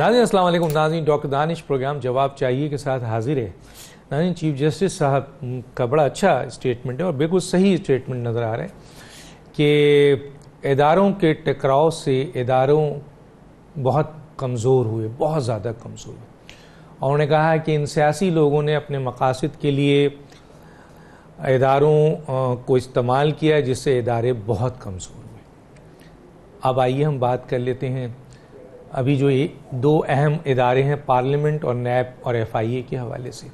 ناظرین السلام علیکم. ناظرین ڈاکٹر دانش پروگرام جواب چاہیے کے ساتھ حاضر ہے. ناظرین چیف جسٹس صاحب کا بڑا اچھا اسٹیٹمنٹ ہے اور بالکل صحیح اسٹیٹمنٹ نظر آ رہا ہے کہ اداروں کے ٹکراؤ سے اداروں بہت کمزور ہوئے، بہت زیادہ کمزور ہوئے، اور انہوں نے کہا کہ ان سیاسی لوگوں نے اپنے مقاصد کے لیے اداروں کو استعمال کیا جس سے ادارے بہت کمزور ہوئے. اب آئیے ہم بات کر لیتے ہیں ابھی جو دو اہم ادارے ہیں پارلیمنٹ اور نیب اور ایف آئی اے کے حوالے سے.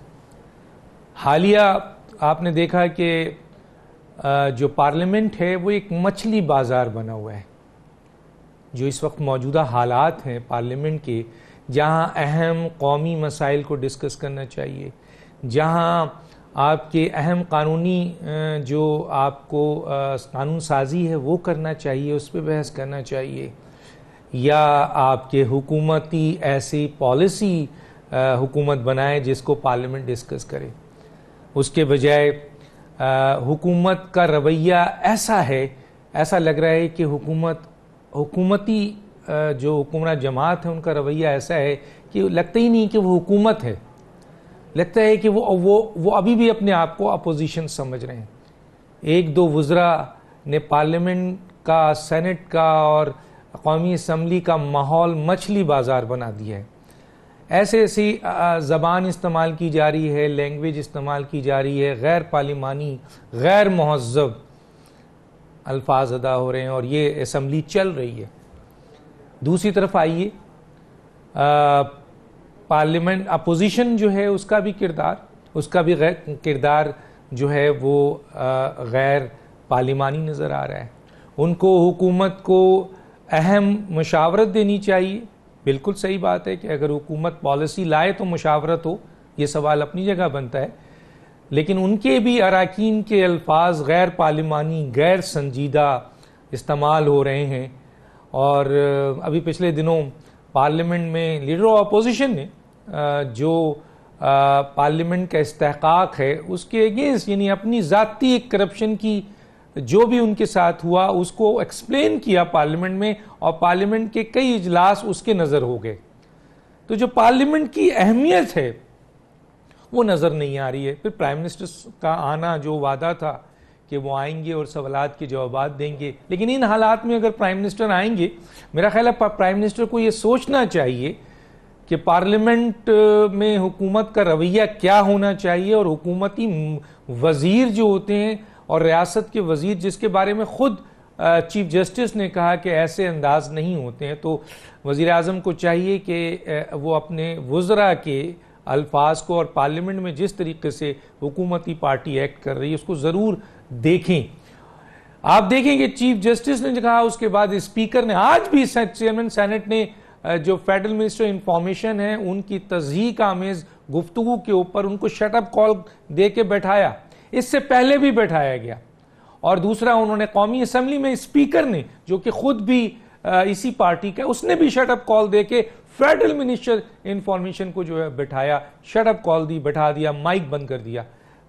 حالیہ آپ نے دیکھا کہ جو پارلیمنٹ ہے وہ ایک مچھلی بازار بنا ہوا ہے. جو اس وقت موجودہ حالات ہیں پارلیمنٹ کے، جہاں اہم قومی مسائل کو ڈسکس کرنا چاہیے، جہاں آپ کے اہم قانونی جو آپ کو قانون سازی ہے وہ کرنا چاہیے، اس پہ بحث کرنا چاہیے، یا آپ کے حکومتی ایسی پالیسی حکومت بنائے جس کو پارلیمنٹ ڈسکس کرے، اس کے بجائے حکومت کا رویہ ایسا ہے، ایسا لگ رہا ہے کہ حکومتی جو حکمراں جماعت ہے ان کا رویہ ایسا ہے کہ لگتا ہی نہیں کہ وہ حکومت ہے، لگتا ہے کہ وہ ابھی بھی اپنے آپ کو اپوزیشن سمجھ رہے ہیں. ایک دو وزراء نے پارلیمنٹ کا، سینٹ کا اور قومی اسمبلی کا ماحول مچھلی بازار بنا دیا ہے. ایسی زبان استعمال کی جا رہی ہے، لینگویج استعمال کی جا رہی ہے، غیر پارلیمانی، غیر مہذب الفاظ ادا ہو رہے ہیں اور یہ اسمبلی چل رہی ہے. دوسری طرف آئیے پارلیمنٹ اپوزیشن جو ہے اس کا بھی کردار جو ہے وہ غیر پارلیمانی نظر آ رہا ہے. ان کو حکومت کو اہم مشاورت دینی چاہیے. بالکل صحیح بات ہے کہ اگر حکومت پالیسی لائے تو مشاورت ہو، یہ سوال اپنی جگہ بنتا ہے، لیکن ان کے بھی اراکین کے الفاظ غیر پارلیمانی، غیر سنجیدہ استعمال ہو رہے ہیں. اور ابھی پچھلے دنوں پارلیمنٹ میں لیڈر آف اپوزیشن نے جو پارلیمنٹ کا استحقاق ہے اس کے اگینسٹ، یعنی اپنی ذاتی ایک کرپشن کی جو بھی ان کے ساتھ ہوا اس کو ایکسپلین کیا پارلیمنٹ میں، اور پارلیمنٹ کے کئی اجلاس اس کے نظر ہو گئے. تو جو پارلیمنٹ کی اہمیت ہے وہ نظر نہیں آ رہی ہے. پھر پرائم منسٹر کا آنا، جو وعدہ تھا کہ وہ آئیں گے اور سوالات کے جوابات دیں گے، لیکن ان حالات میں اگر پرائم منسٹر آئیں گے، میرا خیال ہے پرائم منسٹر کو یہ سوچنا چاہیے کہ پارلیمنٹ میں حکومت کا رویہ کیا ہونا چاہیے، اور حکومتی وزیر جو ہوتے ہیں اور ریاست کے وزیر، جس کے بارے میں خود چیف جسٹس نے کہا کہ ایسے انداز نہیں ہوتے ہیں، تو وزیر اعظم کو چاہیے کہ وہ اپنے وزراء کے الفاظ کو اور پارلیمنٹ میں جس طریقے سے حکومتی پارٹی ایکٹ کر رہی ہے اس کو ضرور دیکھیں. آپ دیکھیں کہ چیف جسٹس نے کہا، اس کے بعد اسپیکر نے آج بھی چیئرمین سینٹ نے جو فیڈرل منسٹر انفارمیشن ہے ان کی تضحیک آمیز گفتگو کے اوپر ان کو شٹ اپ کال دے کے بیٹھایا. اس سے پہلے بھی بیٹھایا گیا. اور دوسرا انہوں نے قومی اسمبلی میں اسپیکر نے، جو کہ خود بھی اسی پارٹی کا، اس نے بھی شٹ اپ کال دے کے فیڈرل منسٹر انفارمیشن کو جو ہے بٹھایا، شٹ اپ کال دی، بٹھا دیا، مائک بند کر دیا.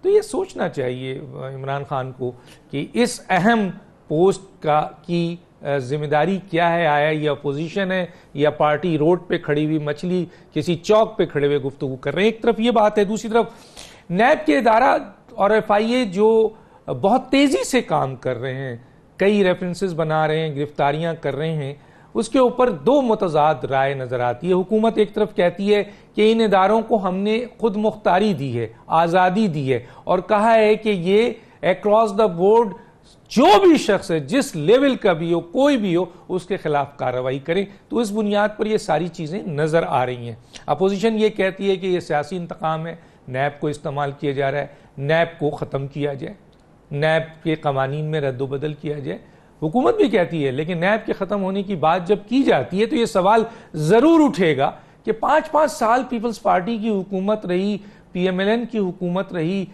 تو یہ سوچنا چاہیے عمران خان کو کہ اس اہم پوسٹ کی ذمہ داری کیا ہے. آیا یہ اپوزیشن ہے یا پارٹی روڈ پہ کھڑی ہوئی مچھلی کسی چوک پہ کھڑے ہوئے گفتگو کر رہے ہیں؟ ایک طرف یہ بات ہے. دوسری طرف نیب کے ادارہ اور ایف آئی اے جو بہت تیزی سے کام کر رہے ہیں، کئی ریفرنسز بنا رہے ہیں، گرفتاریاں کر رہے ہیں، اس کے اوپر دو متضاد رائے نظر آتی ہے. حکومت ایک طرف کہتی ہے کہ ان اداروں کو ہم نے خود مختاری دی ہے، آزادی دی ہے، اور کہا ہے کہ یہ اکراس دا بورڈ جو بھی شخص ہے، جس لیول کا بھی ہو، کوئی بھی ہو، اس کے خلاف کارروائی کریں. تو اس بنیاد پر یہ ساری چیزیں نظر آ رہی ہیں. اپوزیشن یہ کہتی ہے کہ یہ سیاسی انتقام ہے، نیب کو استعمال کیا جا رہا ہے، نیب کو ختم کیا جائے، نیب کے قوانین میں رد و بدل کیا جائے. حکومت بھی کہتی ہے، لیکن نیب کے ختم ہونے کی بات جب کی جاتی ہے تو یہ سوال ضرور اٹھے گا کہ 5 سال پیپلز پارٹی کی حکومت رہی، پی ایم ایل این کی حکومت رہی،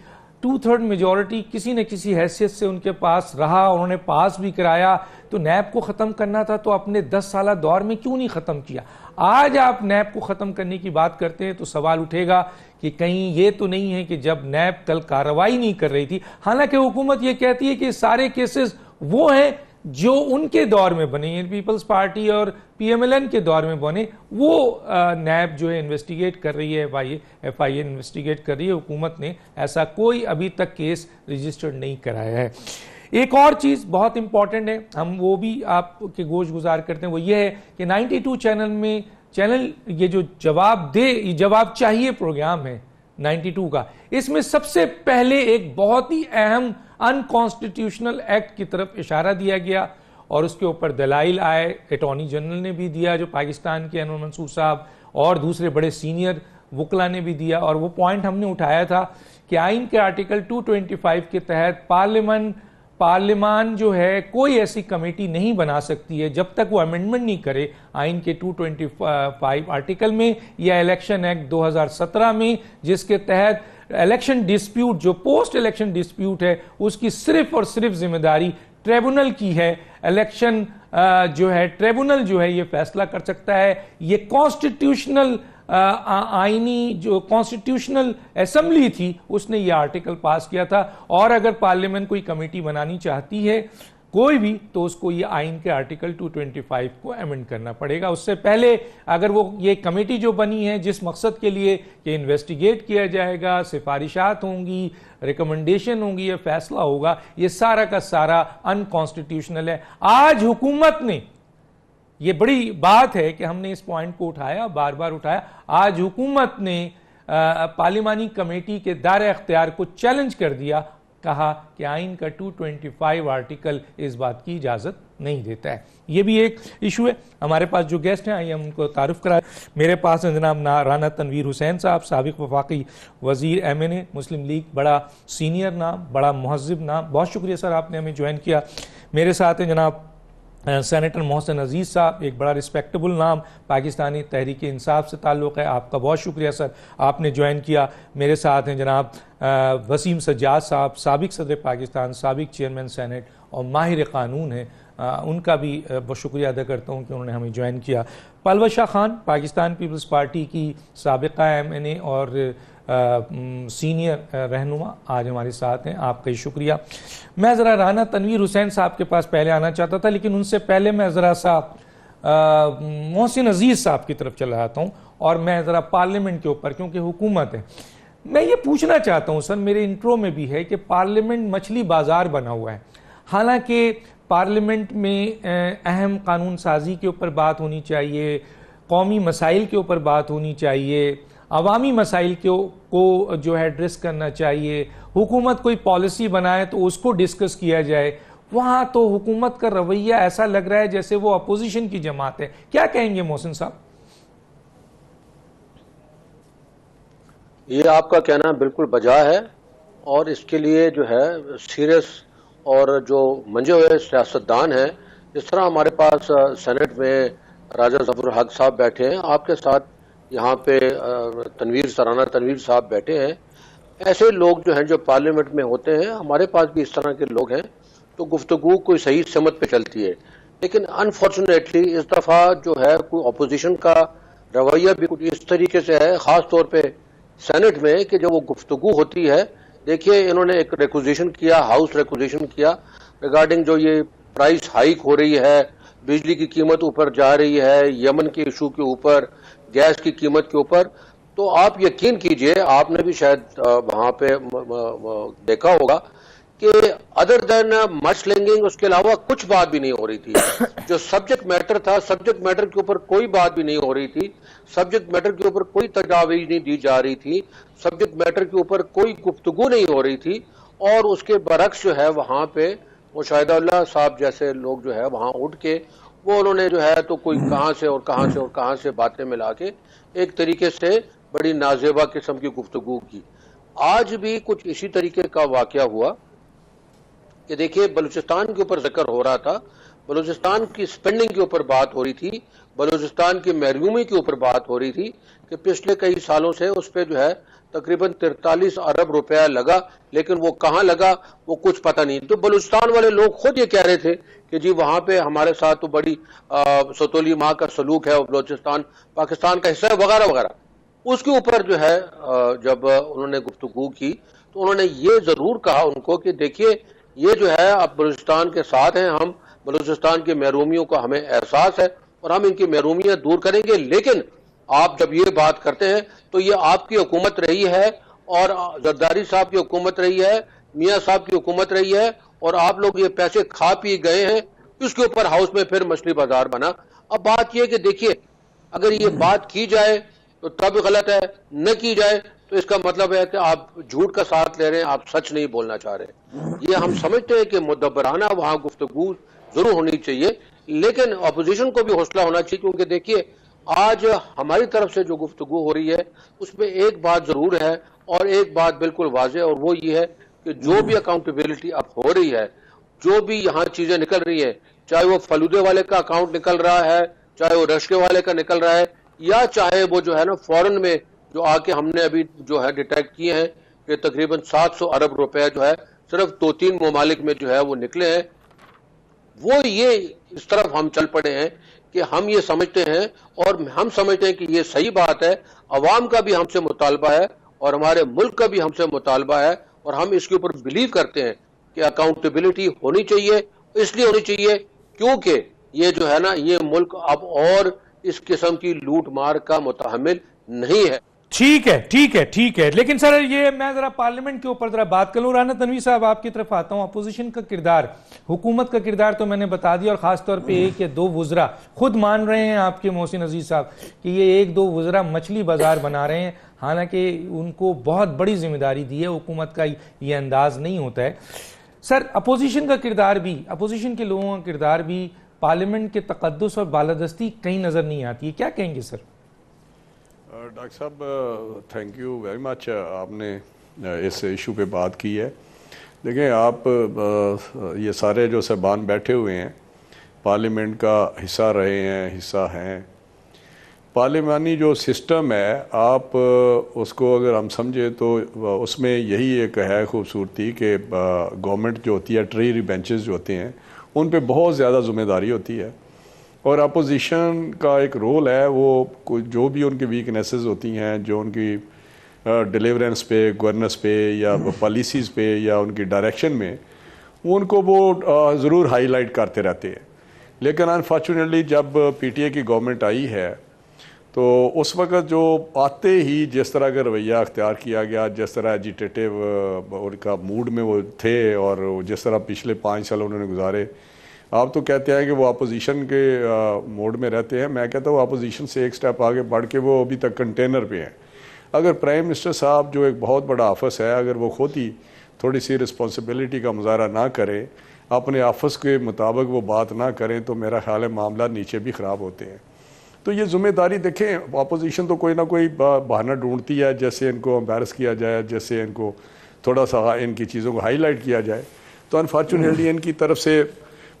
2/3 میجورٹی کسی نہ کسی حیثیت سے ان کے پاس رہا، انہوں نے پاس بھی کرایا. تو نیب کو ختم کرنا تھا تو اپنے 10 سالہ دور میں کیوں نہیں ختم کیا؟ آج آپ نیب کو ختم کرنے کی بات کرتے ہیں تو سوال اٹھے گا کہ کہیں یہ تو نہیں ہے کہ جب نیب کل کارروائی نہیں کر رہی تھی، حالانکہ حکومت یہ کہتی ہے کہ سارے کیسز وہ ہیں جو ان کے دور میں بنے، پیپلز پارٹی اور پی ایم ایل این کے دور میں بنے، وہ نیب جو ہے انویسٹیگیٹ کر رہی ہے، ایف آئی اے انویسٹیگیٹ کر رہی ہے. حکومت نے ایسا کوئی ابھی تک کیس رجسٹرڈ نہیں کرایا ہے. ایک اور چیز بہت امپورٹنٹ ہے، ہم وہ بھی آپ کے گوش گزار کرتے ہیں، وہ یہ ہے کہ 92 چینل یہ جو جواب چاہیے پروگرام ہے 92 کا، اس میں سب سے پہلے ایک بہت ہی اہم انکانسٹیٹیوشنل ایکٹ کی طرف اشارہ دیا گیا اور اس کے اوپر دلائل آئے. اٹارنی جنرل نے بھی دیا جو پاکستان کے انور منصور صاحب، اور دوسرے بڑے سینئر وکلا نے بھی دیا. اور وہ پوائنٹ ہم نے اٹھایا تھا کہ آئین کے آرٹیکل 225 کے تحت پارلیمان جو ہے کوئی ایسی کمیٹی نہیں بنا سکتی ہے جب تک وہ امینڈمنٹ نہیں کرے آئین کے 225 آرٹیکل میں یا الیکشن ایکٹ 2017 میں، جس کے تحت الیکشن ڈسپیوٹ جو پوسٹ الیکشن ڈسپیوٹ ہے اس کی صرف اور صرف ذمہ داری ٹریبونل کی ہے. الیکشن جو ہے ٹریبونل جو ہے یہ فیصلہ کر سکتا ہے. یہ کانسٹیٹیوشنل آئینی جو کانسٹیٹیوشنل اسمبلی تھی اس نے یہ آرٹیکل پاس کیا تھا، اور اگر پارلیمنٹ کوئی کمیٹی بنانی چاہتی ہے کوئی بھی تو اس کو یہ آئین کے آرٹیکل 225 کو امینڈ کرنا پڑے گا. اس سے پہلے اگر وہ یہ کمیٹی جو بنی ہے جس مقصد کے لیے کہ انویسٹیگیٹ کیا جائے گا، سفارشات ہوں گی، ریکمنڈیشن ہوں گی، یہ فیصلہ ہوگا، یہ سارا کا سارا انکانسٹیٹیوشنل ہے. آج حکومت نے، یہ بڑی بات ہے کہ ہم نے اس پوائنٹ کو اٹھایا، بار بار اٹھایا، آج حکومت نے پارلیمانی کمیٹی کے دائرہ اختیار کو چیلنج کر دیا، کہا کہ آئین کا 225 آرٹیکل اس بات کی اجازت نہیں دیتا ہے. یہ بھی ایک ایشو ہے. ہمارے پاس جو گیسٹ ہیں آئیے ہم ان کو تعارف کرائیں. میرے پاس ہیں جناب رانا تنویر حسین صاحب، سابق وفاقی وزیر ایم این اے مسلم لیگ، بڑا سینئر نام، بڑا مہذب نام. بہت شکریہ سر آپ نے ہمیں جوائن کیا. میرے ساتھ ہیں جناب سینیٹر محسن عزیز صاحب، ایک بڑا رسپیکٹبل نام، پاکستانی تحریک انصاف سے تعلق ہے. آپ کا بہت شکریہ سر آپ نے جوائن کیا. میرے ساتھ ہیں جناب وسیم سجاد صاحب، سابق صدر پاکستان، سابق چیئرمین سینٹ اور ماہر قانون ہیں. ان کا بھی بہت شکریہ ادا کرتا ہوں کہ انہوں نے ہمیں جوائن کیا. پلوشہ خان، پاکستان پیپلز پارٹی کی سابقہ ایم این اے اور سینئر رہنما، آج ہمارے ساتھ ہیں. آپ کا ہی شکریہ. میں ذرا رانا تنویر حسین صاحب کے پاس پہلے آنا چاہتا تھا، لیکن ان سے پہلے میں ذرا سا محسن عزیز صاحب کی طرف چلا جاتا ہوں، اور میں ذرا پارلیمنٹ کے اوپر، کیونکہ حکومت ہے، میں یہ پوچھنا چاہتا ہوں سر، میرے انٹرو میں بھی ہے کہ پارلیمنٹ مچھلی بازار بنا ہوا ہے. حالانکہ پارلیمنٹ میں اہم قانون سازی کے اوپر بات ہونی چاہیے، قومی مسائل کے اوپر بات ہونی چاہیے، عوامی مسائل کو جو ہے ایڈریس کرنا چاہیے، حکومت کوئی پالیسی بنائے تو اس کو ڈسکس کیا جائے. وہاں تو حکومت کا رویہ ایسا لگ رہا ہے جیسے وہ اپوزیشن کی جماعت ہے. کیا کہیں گے محسن صاحب؟ یہ آپ کا کہنا بالکل بجا ہے، اور اس کے لیے جو ہے سیریس اور جو منجے ہوئے سیاستدان ہیں، جس طرح ہمارے پاس سینٹ میں راجہ ظفر الحق صاحب بیٹھے ہیں، آپ کے ساتھ یہاں پہ رانا تنویر صاحب بیٹھے ہیں، ایسے لوگ جو ہیں جو پارلیمنٹ میں ہوتے ہیں، ہمارے پاس بھی اس طرح کے لوگ ہیں، تو گفتگو کوئی صحیح سمت پہ چلتی ہے. لیکن انفارچونیٹلی اس دفعہ جو ہے کوئی اپوزیشن کا رویہ بھی کچھ اس طریقے سے ہے، خاص طور پہ سینٹ میں، کہ جب وہ گفتگو ہوتی ہے، دیکھیے انہوں نے ایک ریکوزیشن کیا، ہاؤس ریکوزیشن کیا ریگارڈنگ جو یہ پرائس ہائیک ہو رہی ہے، بجلی کی قیمت اوپر جا رہی ہے، یمن کے ایشو کے اوپر، گیس کی قیمت کے اوپر. تو آپ یقین کیجئے، آپ نے بھی شاید وہاں پہ دیکھا ہوگا کہ ادر دین مچ سلنگنگ اس کے علاوہ کچھ بات بھی نہیں ہو رہی تھی. جو سبجیکٹ میٹر تھا، سبجیکٹ میٹر کے اوپر کوئی بات بھی نہیں ہو رہی تھی، سبجیکٹ میٹر کے اوپر کوئی تجاویز نہیں دی جا رہی تھی، سبجیکٹ میٹر کے اوپر کوئی گفتگو نہیں ہو رہی تھی. اور اس کے برعکس جو ہے وہاں پہ مشاہدہ اللہ صاحب جیسے لوگ جو ہے وہاں اٹھ کے وہ انہوں نے جو ہے تو کوئی کہاں سے اور کہاں سے اور کہاں سے باتیں ملا کے ایک طریقے سے بڑی نازیبا قسم کی گفتگو کی. آج بھی کچھ اسی طریقے کا واقعہ ہوا کہ دیکھیے بلوچستان کے اوپر ذکر ہو رہا تھا، بلوچستان کی سپینڈنگ کے اوپر بات ہو رہی تھی، بلوچستان کی محرومی کے اوپر بات ہو رہی تھی کہ پچھلے کئی سالوں سے اس پہ جو ہے تقریباً 43 ارب روپیہ لگا، لیکن وہ کہاں لگا وہ کچھ پتہ نہیں. تو بلوچستان والے لوگ خود یہ کہہ رہے تھے کہ جی وہاں پہ ہمارے ساتھ تو بڑی ستولی ماں کا سلوک ہے، بلوچستان پاکستان کا حصہ ہے وغیرہ وغیرہ. اس کے اوپر جو ہے جب انہوں نے گفتگو کی تو انہوں نے یہ ضرور کہا ان کو کہ دیکھیے یہ جو ہے اب بلوچستان کے ساتھ ہیں ہم، بلوچستان کی محرومیوں کا ہمیں احساس ہے اور ہم ان کی محرومیاں دور کریں گے. لیکن آپ جب یہ بات کرتے ہیں تو یہ آپ کی حکومت رہی ہے اور زرداری صاحب کی حکومت رہی ہے, میاں صاحب کی حکومت رہی ہے, اور آپ لوگ یہ پیسے کھا پی گئے ہیں. اس کے اوپر ہاؤس میں پھر مچھلی بازار بنا. اب بات یہ کہ دیکھیے, اگر یہ بات کی جائے تو تب غلط ہے, نہ کی جائے تو اس کا مطلب ہے کہ آپ جھوٹ کا ساتھ لے رہے ہیں, آپ سچ نہیں بولنا چاہ رہے. یہ ہم سمجھتے ہیں کہ مدبرانہ وہاں گفتگو ضرور ہونی چاہیے, لیکن اپوزیشن کو بھی حوصلہ ہونا چاہیے, کیونکہ دیکھیے آج ہماری طرف سے جو گفتگو ہو رہی ہے اس میں ایک بات ضرور ہے, اور ایک بات بالکل واضح, اور وہ یہ ہے کہ جو بھی اکاؤنٹیبلٹی اب ہو رہی ہے, جو بھی یہاں چیزیں نکل رہی ہیں, چاہے وہ فلودے والے کا اکاؤنٹ نکل رہا ہے, چاہے وہ رشکے والے کا نکل رہا ہے, یا چاہے وہ جو ہے نا فورن میں جو آ کے ہم نے ابھی جو ہے ڈیٹیکٹ کیے ہیں کہ تقریباً 700 ارب روپے جو ہے صرف 2-3 ممالک میں جو ہے وہ نکلے ہیں. وہ یہ اس طرف ہم چل پڑے ہیں کہ ہم یہ سمجھتے ہیں, اور ہم سمجھتے ہیں کہ یہ صحیح بات ہے, عوام کا بھی ہم سے مطالبہ ہے اور ہمارے ملک کا بھی ہم سے مطالبہ ہے, اور ہم اس کے اوپر بلیو کرتے ہیں کہ اکاؤنٹیبلٹی ہونی چاہیے. اس لیے ہونی چاہیے کیونکہ یہ جو ہے نا یہ ملک اب اور اس قسم کی لوٹ مار کا متحمل نہیں ہے. ٹھیک ہے ٹھیک ہے ٹھیک ہے, لیکن سر یہ میں ذرا پارلیمنٹ کے اوپر ذرا بات کروں. رانا تنویر صاحب آپ کی طرف آتا ہوں. اپوزیشن کا کردار, حکومت کا کردار تو میں نے بتا دیا, اور خاص طور پہ ایک یا دو وزراء خود مان رہے ہیں آپ کے محسن عزیز صاحب کہ یہ 1-2 وزراء مچھلی بازار بنا رہے ہیں, حالانکہ ان کو بہت بڑی ذمہ داری دی ہے. حکومت کا یہ انداز نہیں ہوتا ہے. سر اپوزیشن کا کردار بھی, اپوزیشن کے لوگوں کا کردار بھی پارلیمنٹ کے تقدس اور بالادستی کہیں نظر نہیں آتی ہے, کیا کہیں گے سر؟ ڈاکٹر صاحب تھینک یو ویری مچ, آپ نے اس ایشو پہ بات کی ہے. دیکھیں آپ یہ سارے جو صاحبان بیٹھے ہوئے ہیں پارلیمنٹ کا حصہ رہے ہیں, حصہ ہیں. پارلیمانی جو سسٹم ہے آپ اس کو اگر ہم سمجھے تو اس میں یہی ایک ہے خوبصورتی کہ گورنمنٹ جو ہوتی ہے, ٹریری بینچز جو ہوتے ہیں ان پہ بہت زیادہ ذمہ داری ہوتی ہے, اور اپوزیشن کا ایک رول ہے وہ جو بھی ان کی ویکنیسز ہوتی ہیں, جو ان کی ڈیلیورنس پہ, گورننس پہ, یا پالیسیز پہ, یا ان کی ڈائریکشن میں, ان کو وہ ضرور ہائی لائٹ کرتے رہتے ہیں. لیکن انفارچونیٹلی جب پی ٹی اے کی گورنمنٹ آئی ہے تو اس وقت جو آتے ہی جس طرح کا رویہ اختیار کیا گیا, جس طرح ایجیٹیٹو ان کا موڈ میں وہ تھے, اور جس طرح پچھلے 5 سال انہوں نے گزارے, آپ تو کہتے ہیں کہ وہ اپوزیشن کے موڈ میں رہتے ہیں. میں کہتا ہوں اپوزیشن سے ایک سٹیپ آگے بڑھ کے وہ ابھی تک کنٹینر پہ ہیں. اگر پرائم منسٹر صاحب جو ایک بہت بڑا آفس ہے, اگر وہ خود ہی تھوڑی سی رسپانسبلٹی کا مظاہرہ نہ کریں, اپنے آفس کے مطابق وہ بات نہ کریں, تو میرا خیال ہے معاملات نیچے بھی خراب ہوتے ہیں. تو یہ ذمہ داری دیکھیں, اپوزیشن تو کوئی نہ کوئی بہانہ ڈھونڈتی ہے جیسے ان کو امبیرس کیا جائے, جیسے ان کو تھوڑا سا ان کی چیزوں کو ہائی لائٹ کیا جائے. تو انفارچونیٹلی ان کی طرف سے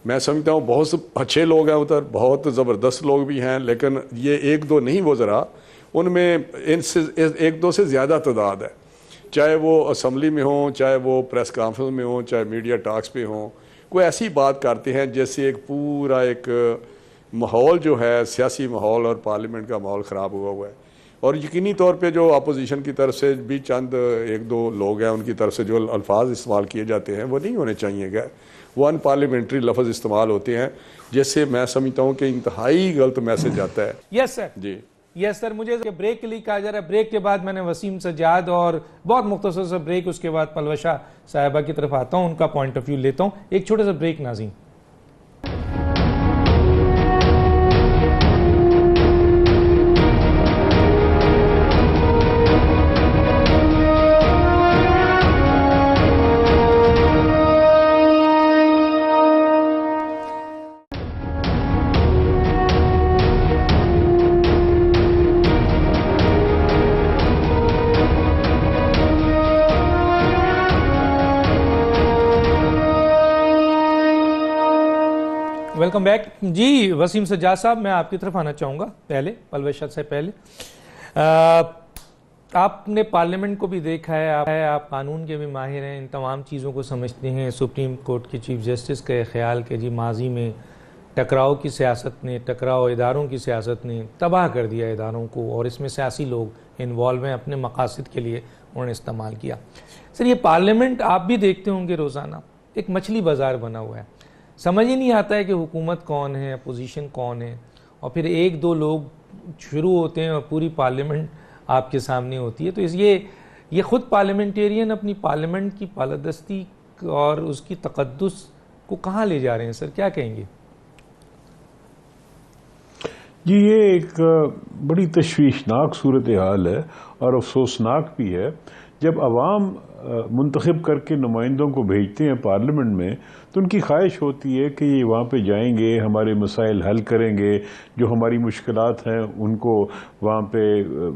میں سمجھتا ہوں بہت سے اچھے لوگ ہیں ادھر, بہت زبردست لوگ بھی ہیں, لیکن یہ 1-2 نہیں وزراء, ان میں ان سے 1-2 سے زیادہ تعداد ہے, چاہے وہ اسمبلی میں ہوں, چاہے وہ پریس کانفرنس میں ہوں, چاہے میڈیا ٹاکس پہ ہوں, کوئی ایسی بات کرتے ہیں جیسے ایک پورا ایک ماحول جو ہے, سیاسی ماحول اور پارلیمنٹ کا ماحول خراب ہوا ہے. اور یقینی طور پہ جو اپوزیشن کی طرف سے بھی چند 1-2 لوگ ہیں, ان کی طرف سے جو الفاظ استعمال کیے جاتے ہیں وہ نہیں ہونے چاہیے گا, وہ ان پارلیمنٹری لفظ استعمال ہوتے ہیں, جس سے میں سمجھتا ہوں کہ انتہائی غلط میسج آتا ہے. یس سر, جی یس سر. مجھے بریک کے لیے کہا جا رہا ہے, بریک کے بعد میں نے وسیم سجاد اور بہت مختصر سا بریک, اس کے بعد پلوشہ صاحبہ کی طرف آتا ہوں, ان کا پوائنٹ آف ویو لیتا ہوں. ایک چھوٹا سا بریک ناظرین. Welcome back. جی وسیم سجاد صاحب, میں آپ کی طرف آنا چاہوں گا. پہلے پلوشہ سے پہلے آپ نے پارلیمنٹ کو بھی دیکھا ہے, آپ قانون کے بھی ماہر ہیں, ان تمام چیزوں کو سمجھتے ہیں. سپریم کورٹ کے چیف جسٹس کا خیال کہ جی ماضی میں ٹکراؤ کی سیاست نے, ٹکراؤ اداروں کی سیاست نے تباہ کر دیا اداروں کو, اور اس میں سیاسی لوگ انوالو ہیں, اپنے مقاصد کے لیے انہوں نے استعمال کیا. سر یہ پارلیمنٹ آپ بھی دیکھتے ہوں گے روزانہ, ایک مچھلی بازار بنا ہوا ہے. سمجھ ہی نہیں آتا ہے کہ حکومت کون ہے، اپوزیشن کون ہے، اور پھر ایک دو لوگ شروع ہوتے ہیں اور پوری پارلیمنٹ آپ کے سامنے ہوتی ہے. تو اس یہ خود پارلیمنٹیرین اپنی پارلیمنٹ کی بالادستی اور اس کی تقدس کو کہاں لے جا رہے ہیں سر؟ کیا کہیں گے؟ جی یہ ایک بڑی تشویشناک صورتحال ہے اور افسوسناک بھی ہے. جب عوام منتخب کر کے نمائندوں کو بھیجتے ہیں پارلیمنٹ میں تو ان کی خواہش ہوتی ہے کہ یہ وہاں پہ جائیں گے، ہمارے مسائل حل کریں گے، جو ہماری مشکلات ہیں ان کو وہاں پہ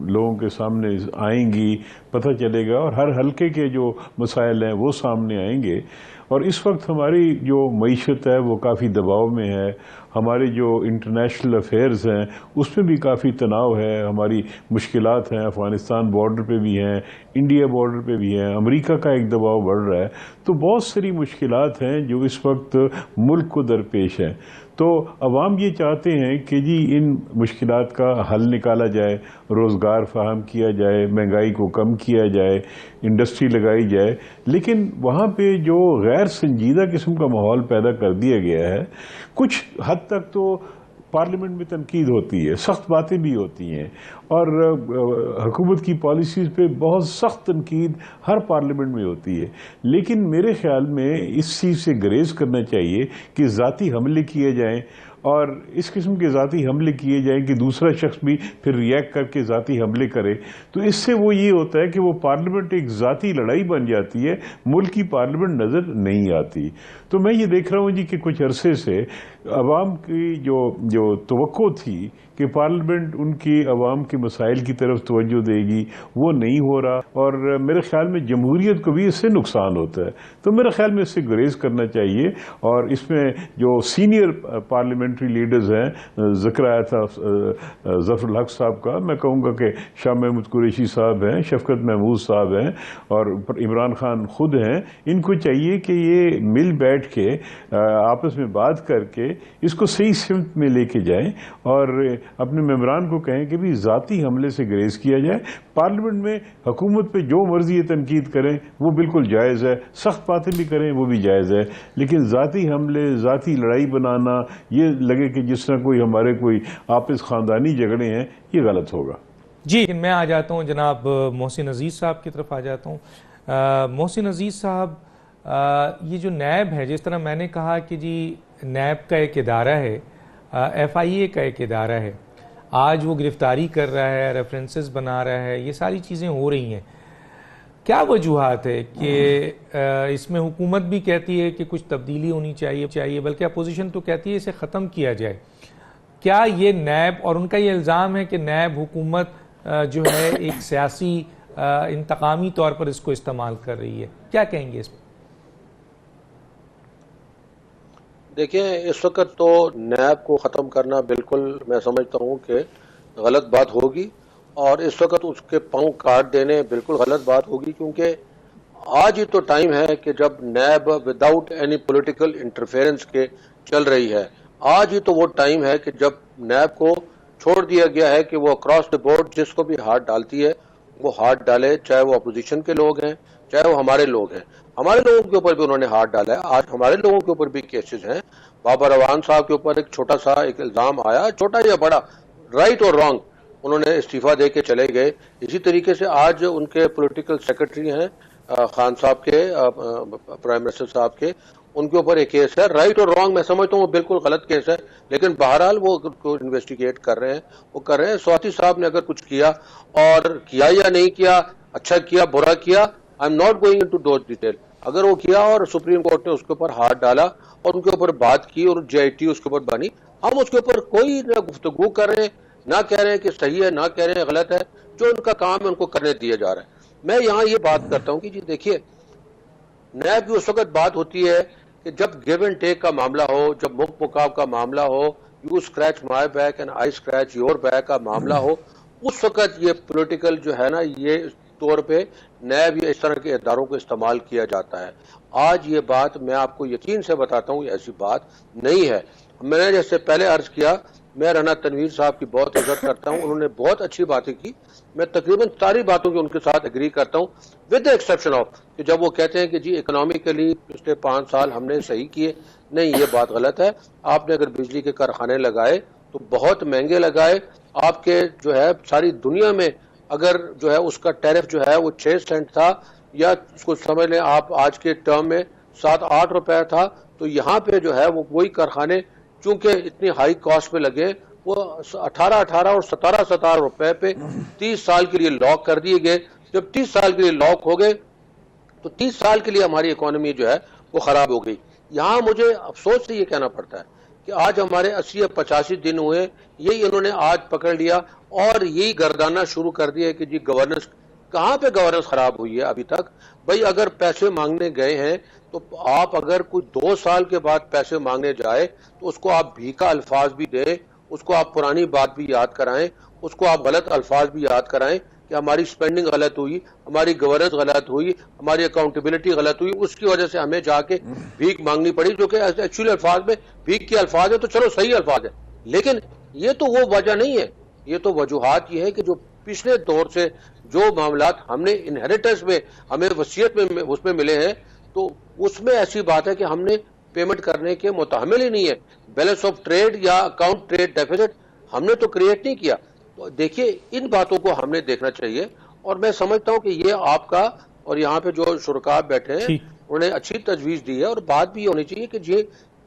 لوگوں کے سامنے آئیں گی، پتہ چلے گا، اور ہر حلقے کے جو مسائل ہیں وہ سامنے آئیں گے. اور اس وقت ہماری جو معیشت ہے وہ کافی دباؤ میں ہے، ہمارے جو انٹرنیشنل افیئرز ہیں اس میں بھی کافی تناؤ ہے، ہماری مشکلات ہیں، افغانستان بارڈر پہ بھی ہیں، انڈیا بارڈر پہ بھی ہیں، امریکہ کا ایک دباؤ بڑھ رہا ہے. تو بہت ساری مشکلات ہیں جو اس وقت ملک کو درپیش ہیں. تو عوام یہ چاہتے ہیں کہ جی ان مشکلات کا حل نکالا جائے، روزگار فراہم کیا جائے، مہنگائی کو کم کیا جائے، انڈسٹری لگائی جائے. لیکن وہاں پہ جو غیر سنجیدہ قسم کا ماحول پیدا کر دیا گیا ہے، کچھ حد تک تو پارلیمنٹ میں تنقید ہوتی ہے، سخت باتیں بھی ہوتی ہیں، اور حکومت کی پالیسیز پہ بہت سخت تنقید ہر پارلیمنٹ میں ہوتی ہے. لیکن میرے خیال میں اس چیز سے گریز کرنا چاہیے کہ ذاتی حملے کیے جائیں، اور اس قسم کے ذاتی حملے کیے جائیں کہ دوسرا شخص بھی پھر ریئیکٹ کر کے ذاتی حملے کرے. تو اس سے وہ یہ ہوتا ہے کہ وہ پارلیمنٹ ایک ذاتی لڑائی بن جاتی ہے، ملک کی پارلیمنٹ نظر نہیں آتی. تو میں یہ دیکھ رہا ہوں جی کہ کچھ عرصے سے عوام کی جو توقع تھی کہ پارلیمنٹ ان کی عوام کے مسائل کی طرف توجہ دے گی، وہ نہیں ہو رہا، اور میرے خیال میں جمہوریت کو بھی اس سے نقصان ہوتا ہے. تو میرے خیال میں اس سے گریز کرنا چاہیے. اور اس میں جو سینئر پارلیمنٹری لیڈرز ہیں، ذکر آیا تھا ظفر الحق صاحب کا، میں کہوں گا کہ شاہ محمود قریشی صاحب ہیں، شفقت محمود صاحب ہیں، اور عمران خان خود ہیں. ان کو چاہیے کہ یہ مل بیٹھ کے آپس میں بات کر کے اس کو صحیح سمت میں لے کے جائیں، اور اپنے ممبران کو کہیں کہ بھی ذاتی حملے سے گریز کیا جائے. پارلیمنٹ میں حکومت پہ جو مرضی تنقید کریں وہ بالکل جائز ہے، سخت باتیں بھی کریں وہ بھی جائز ہے، لیکن ذاتی حملے، ذاتی لڑائی بنانا، یہ لگے کہ جس طرح کوئی ہمارے کوئی آپس خاندانی جھگڑے ہیں، یہ غلط ہوگا. جی میں آ جاتا ہوں جناب محسن عزیز صاحب کی طرف آ جاتا ہوں. محسن عزیز صاحب، یہ جو نیب ہے، جس طرح میں نے کہا کہ جی نیب کا ایک ادارہ ہے، ایف آئی اے کا ایک ادارہ ہے، آج وہ گرفتاری کر رہا ہے، ریفرنسز بنا رہا ہے، یہ ساری چیزیں ہو رہی ہیں. کیا وجوہات ہے کہ اس میں حکومت بھی کہتی ہے کہ کچھ تبدیلی ہونی چاہیے، بلکہ اپوزیشن تو کہتی ہے اسے ختم کیا جائے؟ کیا یہ نیب، اور ان کا یہ الزام ہے کہ نیب حکومت جو ہے ایک سیاسی انتقامی طور پر اس کو استعمال کر رہی ہے، کیا کہیں گے اس پر؟ دیکھیں، اس وقت تو نیب کو ختم کرنا بالکل میں سمجھتا ہوں کہ غلط بات ہوگی، اور اس وقت اس کے پاؤں کاٹ دینے بالکل غلط بات ہوگی، کیونکہ آج ہی تو ٹائم ہے کہ جب NAB without any political interference کے چل رہی ہے. آج ہی تو وہ ٹائم ہے کہ جب نیب کو چھوڑ دیا گیا ہے کہ وہ اکراس دی بورڈ جس کو بھی ہاتھ ڈالتی ہے وہ ہاتھ ڈالے، چاہے وہ اپوزیشن کے لوگ ہیں، چاہے وہ ہمارے لوگ ہیں. ہمارے لوگوں کے اوپر بھی انہوں نے ہاتھ ڈالا ہے. آج ہمارے لوگوں کے اوپر بھی کیسز ہیں. بابر روان صاحب کے اوپر ایک چھوٹا سا ایک الزام آیا، چھوٹا یا بڑا، رائٹ اور رانگ، انہوں نے استعفیٰ دے کے چلے گئے. اسی طریقے سے آج ان کے پولیٹیکل سیکرٹری ہیں خان صاحب کے، پرائم منسٹر صاحب کے، ان کے اوپر ایک کیس ہے. رائٹ اور رانگ میں سمجھتا ہوں وہ بالکل غلط کیس ہے، لیکن بہرحال وہ انویسٹیگیٹ کر رہے ہیں، وہ کر رہے ہیں. سواتی صاحب نے اگر کچھ کیا، اور کیا یا نہیں کیا، اچھا کیا برا کیا، I am not going into those detail. اگر وہ کیا اور سپریم کورٹ نے اس کے اوپر ہاتھ ڈالا اور ان کے اوپر بات کی اور جے آئی ٹی اس کے اوپر بنی، ہم اس کے اوپر کوئی نہ گفتگو کر رہے ہیں، نہ کہہ رہے ہیں کہ صحیح ہے، نہ کہہ رہے ہیں غلط ہے. جو ان کا کام ہے ان کو کرنے دیا جا رہا ہے. میں یہاں یہ بات کرتا ہوں کہ جی دیکھیے، نیب کی اس وقت بات ہوتی ہے کہ جب گیو اینڈ ٹیک کا معاملہ ہو، جب مک مکاب کا معاملہ ہو، you scratch my back and I scratch your back کا معاملہ ہو، اس وقت یہ پولیٹیکل جو ہے نا، یہ طور پہ نیب یا اس طرح کے اداروں کو استعمال کیا جاتا ہے. آج یہ بات میں آپ کو یقین سے بتاتا ہوں، یہ ایسی بات نہیں ہے. میں نے جیسے پہلے عرض کیا، میں رانا تنویر صاحب کی بہت عزت کرتا ہوں, انہوں نے بہت اچھی باتیں کی, میں تقریباً ساری باتوں کی ان کے ساتھ اگری کرتا ہوں, ود دا ایکسیپشن آف کہ جب وہ کہتے ہیں کہ جی اکنامیکلی پچھلے 5 سال ہم نے صحیح کیے, نہیں, یہ بات غلط ہے. آپ نے اگر بجلی کے کارخانے لگائے تو بہت مہنگے لگائے, آپ کے جو ہے ساری دنیا میں اگر جو ہے اس کا ٹیرف جو ہے وہ 6 سینٹ تھا, یا اس کو سمجھ لیں آپ آج کے ٹرم میں 7-8 روپے تھا, تو یہاں پہ جو ہے وہ وہی کارخانے چونکہ اتنی ہائی کاسٹ پہ لگے, وہ 18 اور 17 روپے پہ 30 سال کے لیے لاک کر دیے گئے. جب 30 سال کے لیے لاک ہو گئے تو 30 سال کے لیے ہماری اکانومی جو ہے وہ خراب ہو گئی. یہاں مجھے افسوس سے یہ کہنا پڑتا ہے کہ آج ہمارے 80 یا 85 دن ہوئے, یہی انہوں نے آج پکڑ لیا اور یہی گردانہ شروع کر دیا کہ جی گورننس, کہاں پہ گورننس خراب ہوئی ہے ابھی تک؟ بھائی اگر پیسے مانگنے گئے ہیں تو آپ اگر کوئی 2 سال کے بعد پیسے مانگنے جائے تو اس کو آپ بھیکا الفاظ بھی دیں, اس کو آپ پرانی بات بھی یاد کرائیں, اس کو آپ غلط الفاظ بھی یاد کرائیں کہ ہماری سپینڈنگ غلط ہوئی, ہماری گورننس غلط ہوئی, ہماری اکاؤنٹیبلٹی غلط ہوئی, اس کی وجہ سے ہمیں جا کے بھیک مانگنی پڑی, جو کہ ایکچولی الفاظ میں بھیک کے الفاظ ہے تو چلو صحیح الفاظ ہے, لیکن یہ تو وہ وجہ نہیں ہے. یہ تو وجوہات یہ ہے کہ جو پچھلے دور سے جو معاملات ہم نے انہیریٹنس میں, ہمیں وصیت میں اس میں ملے ہیں, تو اس میں ایسی بات ہے کہ ہم نے پیمنٹ کرنے کے متحمل ہی نہیں ہے. بیلنس آف ٹریڈ یا اکاؤنٹ ٹریڈ ڈیفیسٹ ہم نے تو کریٹ نہیں کیا. تو دیکھیے ان باتوں کو ہم نے دیکھنا چاہیے, اور میں سمجھتا ہوں کہ یہ آپ کا اور یہاں پہ جو شرکاء بیٹھے ہیں انہوں نے اچھی تجویز دی ہے, اور بات بھی ہونی چاہیے کہ یہ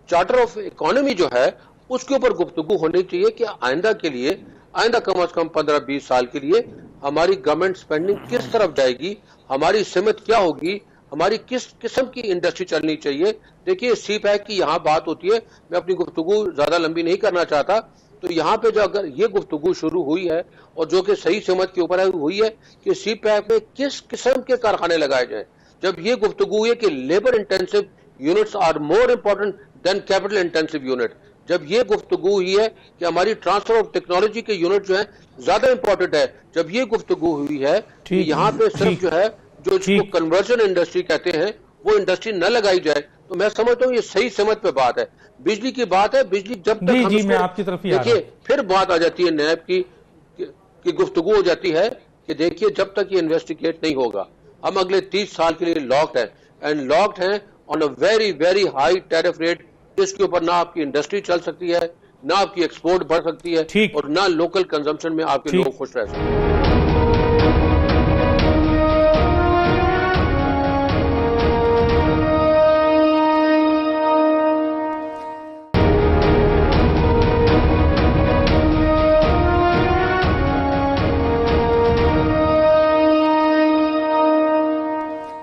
چارٹر آف اکانومی جو ہے اس کے اوپر گفتگو ہونی چاہیے کہ آئندہ کے لیے, آئندہ کم از کم 15-20 سال کے لیے ہماری گورنمنٹ سپینڈنگ کس طرف جائے گی, ہماری سمت کیا ہوگی, ہماری کس قسم کی انڈسٹری چلنی چاہیے. دیکھیے سی پیک کی یہاں بات ہوتی ہے, میں اپنی گفتگو زیادہ لمبی نہیں کرنا چاہتا, تو یہاں پہ جو اگر یہ گفتگو شروع ہوئی ہے اور جو کہ صحیح سمت کے اوپر ہوئی ہے کہ سی پیک میں کس قسم کے کارخانے لگائے جائیں, جب یہ گفتگو ہوئی ہے کہ labour intensive units are more important than capital intensive unit, جب یہ گفتگو ہوئی ہے کہ ہماری ٹرانسفر آف ٹیکنالوجی کے یونٹ جو ہیں زیادہ امپورٹنٹ ہے, جب یہ گفتگو ہوئی ہے کہ یہاں پہ صرف جو ہے جو اس کو کنورژن انڈسٹری کہتے ہیں وہ انڈسٹری نہ لگائی جائے, تو میں سمجھتا ہوں یہ صحیح سمت پہ بات ہے. بجلی کی بات ہے, بجلی جب تک ہم میں آپ کی طرف دیکھیے پھر بات آ جاتی ہے نیب کی گفتگو ہو جاتی ہے کہ دیکھیے جب تک یہ انویسٹیگیٹ نہیں ہوگا ہم اگلے 30 سال کے لیے لاکڈ ہیں, اینڈ لاکڈ ہیں on a very very high tariff rate, جس کے اوپر نہ آپ کی انڈسٹری چل سکتی ہے, نہ آپ کی ایکسپورٹ بڑھ سکتی ہے, اور نہ لوکل کنزمپشن میں آپ کے لوگ خوش رہ سکتے ہیں.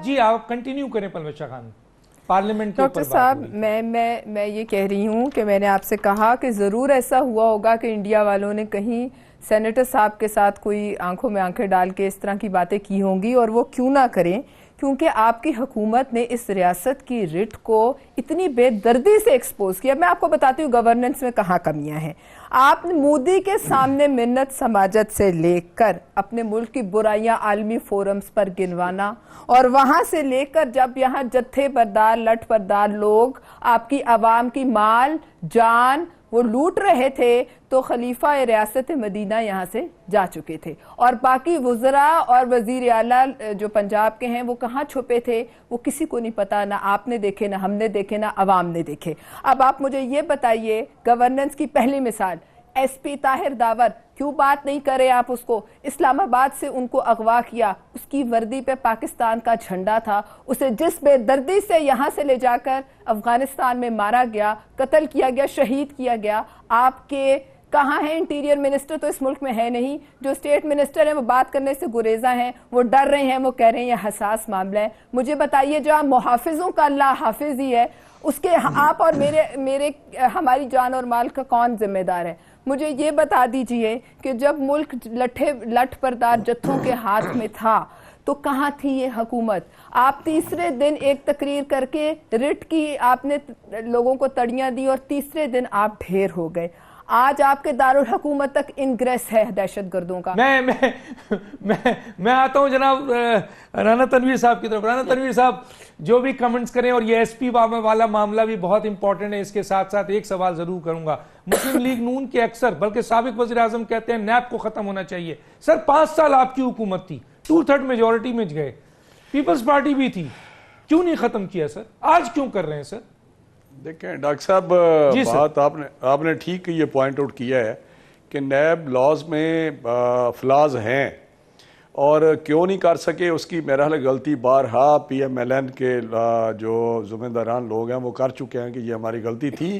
جی آپ کنٹینیو کریں پلوشہ خان. پارلیمنٹ کے ڈاکٹر صاحب میں یہ کہہ رہی ہوں کہ میں نے آپ سے کہا کہ ضرور ایسا ہوا ہوگا کہ انڈیا والوں نے کہیں سینیٹر صاحب کے ساتھ کوئی آنکھوں میں آنکھیں ڈال کے اس طرح کی باتیں کی ہوں گی, اور وہ کیوں نہ کریں, کیونکہ آپ کی حکومت نے اس ریاست کی رٹ کو اتنی بے دردی سے ایکسپوز کیا. میں آپ کو بتاتی ہوں گورننس میں کہاں کمیاں ہیں. آپ نے مودی کے سامنے منت سماجت سے لے کر اپنے ملک کی برائیاں عالمی فورمز پر گنوانا, اور وہاں سے لے کر جب یہاں جتھے بردار لٹ بردار لوگ آپ کی عوام کی مال جان وہ لوٹ رہے تھے, تو خلیفہ ریاست مدینہ یہاں سے جا چکے تھے, اور باقی وزراء اور وزیر اعلیٰ جو پنجاب کے ہیں وہ کہاں چھپے تھے وہ کسی کو نہیں پتا, نہ آپ نے دیکھے, نہ ہم نے دیکھے, نہ عوام نے دیکھے. اب آپ مجھے یہ بتائیے, گورننس کی پہلی مثال ایس پی طاہر داور, کیوں بات نہیں کرے آپ اس کو؟ اسلام آباد سے ان کو اغوا کیا, اس کی وردی پہ پاکستان کا جھنڈا تھا, اسے جس بے دردی سے یہاں سے لے جا کر افغانستان میں مارا گیا, قتل کیا گیا, شہید کیا گیا. آپ کے کہاں ہیں انٹیریئر منسٹر؟ تو اس ملک میں ہے نہیں. جو اسٹیٹ منسٹر ہیں وہ بات کرنے سے گریزاں ہیں, وہ ڈر رہے ہیں, وہ کہہ رہے ہیں یہ حساس معاملہ ہے. مجھے بتائیے جہاں محافظوں کا اللہ حافظ ہی ہے, اس کے آپ اور میرے ہماری جان اور مال کا کون ذمہ دار ہے؟ مجھے یہ بتا دیجئے کہ جب ملک لٹ پردار جتھوں کے ہاتھ میں تھا تو کہاں تھی یہ حکومت؟ آپ تیسرے دن ایک تقریر کر کے رٹ کی آپ نے لوگوں کو تڑیاں دی, اور تیسرے دن آپ ڈھیر ہو گئے. آج آپ کے دارالحکومت تک انگریس ہے دہشت گردوں کا. میں آتا ہوں جناب رانا تنویر صاحب کی طرف. رانا تنویر صاحب جو بھی کمنٹس کریں, اور یہ ایس پی والا معاملہ بھی بہت امپورٹنٹ ہے, اس کے ساتھ ساتھ ایک سوال ضرور کروں گا. مسلم لیگ نون کے اکثر بلکہ سابق وزیر اعظم کہتے ہیں نیب کو ختم ہونا چاہیے. سر 5 سال آپ کی حکومت تھی, 2/3 میجورٹی میں گئے, پیپلز پارٹی بھی تھی, کیوں نہیں ختم کیا سر؟ آج کیوں کر رہے ہیں سر؟ دیکھیں ڈاکٹر صاحب, بات آپ نے ٹھیک یہ پوائنٹ آؤٹ کیا ہے کہ نیب لاز میں فلاز ہیں اور کیوں نہیں کر سکے. اس کی میرا خیال غلطی بارہا پی ایم ایل این کے جو ذمہ داران لوگ ہیں وہ کر چکے ہیں کہ یہ ہماری غلطی تھی